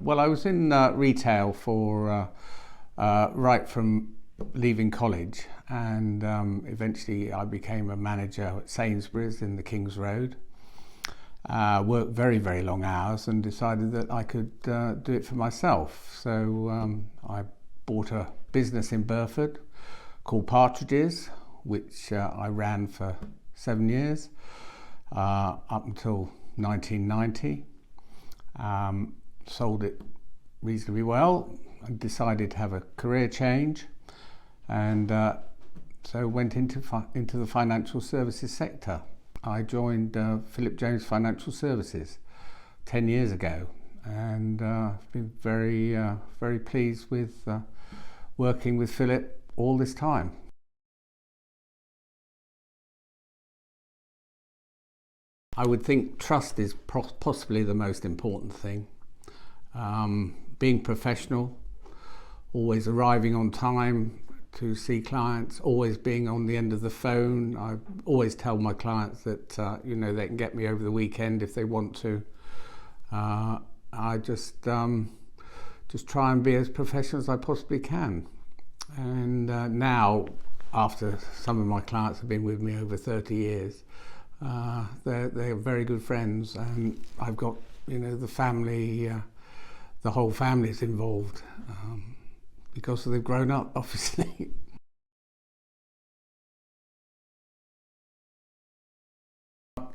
Well, I was in retail for right from leaving college, and eventually I became a manager at Sainsbury's in the King's Road. Worked very, very long hours and decided that I could do it for myself. So I bought a business in Burford called Partridges, which I ran for 7 years up until 1990. Sold it reasonably well and decided to have a career change, and so went into the financial services sector. I joined Philip Jones Financial Services 10 years ago, and I've been very pleased with working with Philip all this time. I would think trust is possibly the most important thing. Being professional, always arriving on time to see clients, always being on the end of the phone. I always tell my clients that they can get me over the weekend if they want to. I just try and be as professional as I possibly can. And now, after some of my clients have been with me over 30 years, they're very good friends, and I've got the family. The whole family is involved because they've grown up, obviously.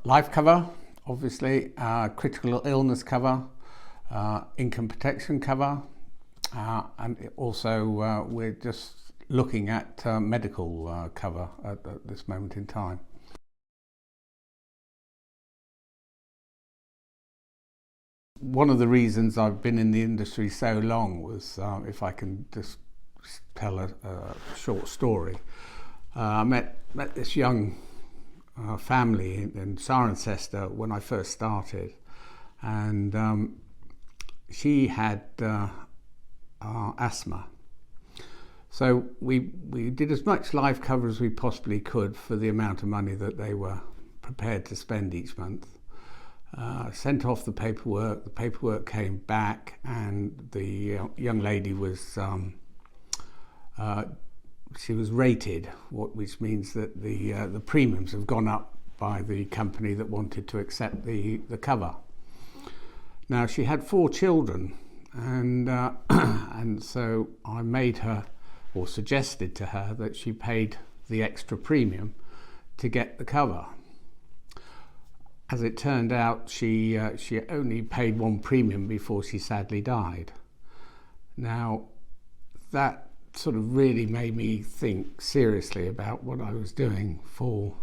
Life cover, obviously, critical illness cover, income protection cover, and also we're just looking at medical cover at this moment in time. One of the reasons I've been in the industry so long was, if I can just tell a short story, I met this young family in Cirencester when I first started, and she had asthma. So we did as much life cover as we possibly could for the amount of money that they were prepared to spend each month. Sent off the paperwork came back, and the young lady was she was rated, which means that the premiums have gone up by the company that wanted to accept the cover. Now, she had 4 children, and and so I made her, or suggested to her, that she paid the extra premium to get the cover. As it turned out, she only paid 1 premium before she sadly died. Now, that sort of really made me think seriously about what I was doing for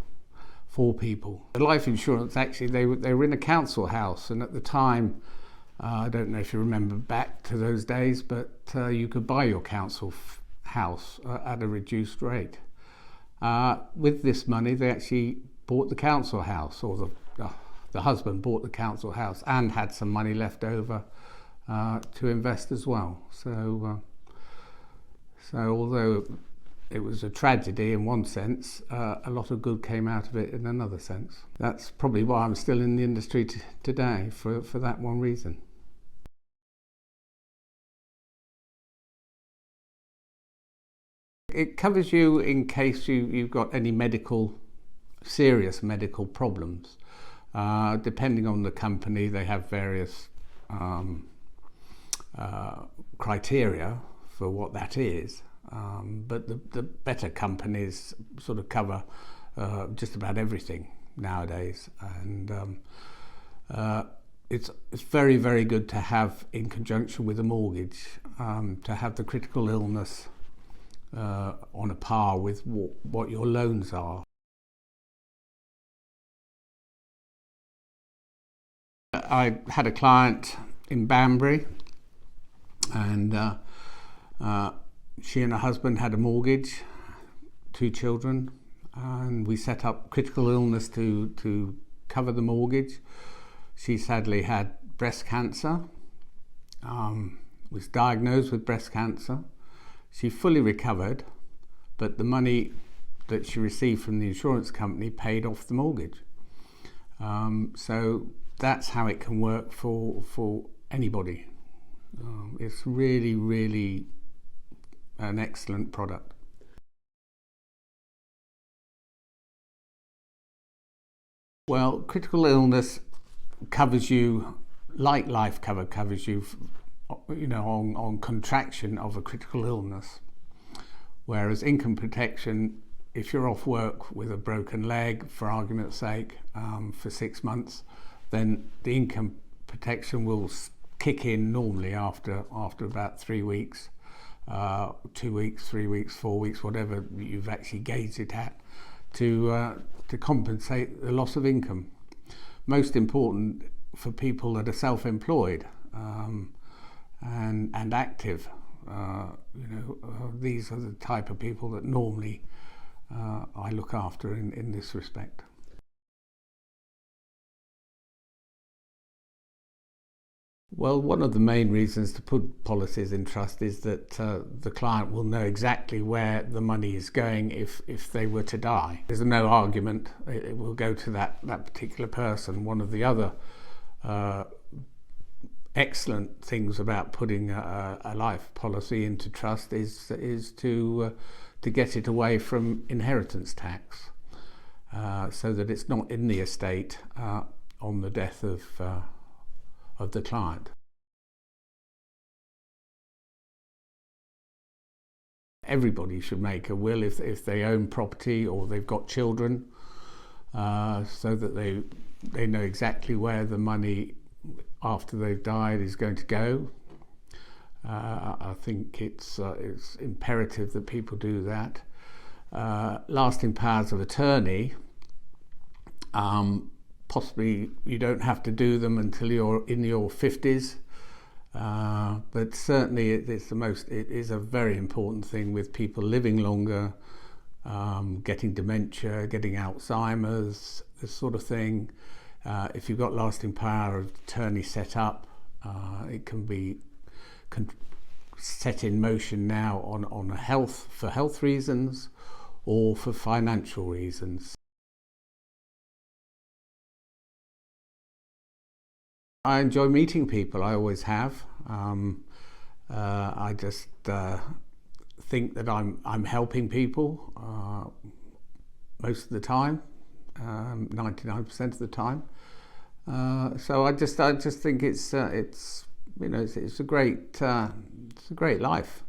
people. The life insurance, actually, they were in a council house, and at the time, I don't know if you remember back to those days, but you could buy your council house at a reduced rate. With this money, they actually bought the council house, or the husband bought the council house and had some money left over to invest as well. So although it was a tragedy in one sense, a lot of good came out of it in another sense. That's probably why I'm still in the industry today, for that one reason. It covers you in case you've got any serious medical problems. Depending on the company, they have various criteria for what that is, but the better companies sort of cover just about everything nowadays, and it's very, very good to have in conjunction with a mortgage, to have the critical illness on a par with what your loans are. I had a client in Banbury, and she and her husband had a mortgage, 2 children, and we set up critical illness to cover the mortgage. She sadly had breast cancer, was diagnosed with breast cancer. She fully recovered, but the money that she received from the insurance company paid off the mortgage. So that's how it can work for anybody. It's really, really an excellent product. Well, critical illness covers you, like life cover covers you, on contraction of a critical illness. Whereas income protection, if you're off work with a broken leg, for argument's sake, for 6 months, then the income protection will kick in normally after about 3 weeks, 2 weeks, 3 weeks, 4 weeks, whatever you've actually gauged it at, to compensate the loss of income. Most important for people that are self-employed and active. These are the type of people that normally I look after in this respect. Well, one of the main reasons to put policies in trust is that the client will know exactly where the money is going if they were to die. There's no argument, it will go to that particular person. One of the other excellent things about putting a life policy into trust is to get it away from inheritance tax, so that it's not in the estate on the death of the client. Everybody should make a will if they own property or they've got children, so that they know exactly where the money after they've died is going to go. I think it's imperative that people do that. Lasting powers of attorney, possibly you don't have to do them until you're in your 50s, but certainly it is a very important thing with people living longer, getting dementia, getting Alzheimer's, this sort of thing. If you've got lasting power of attorney set up, it can be set in motion now for health reasons or for financial reasons. I enjoy meeting people. I always have. I just think that I'm helping people most of the time, 99% of the time. So I just think it's a great life.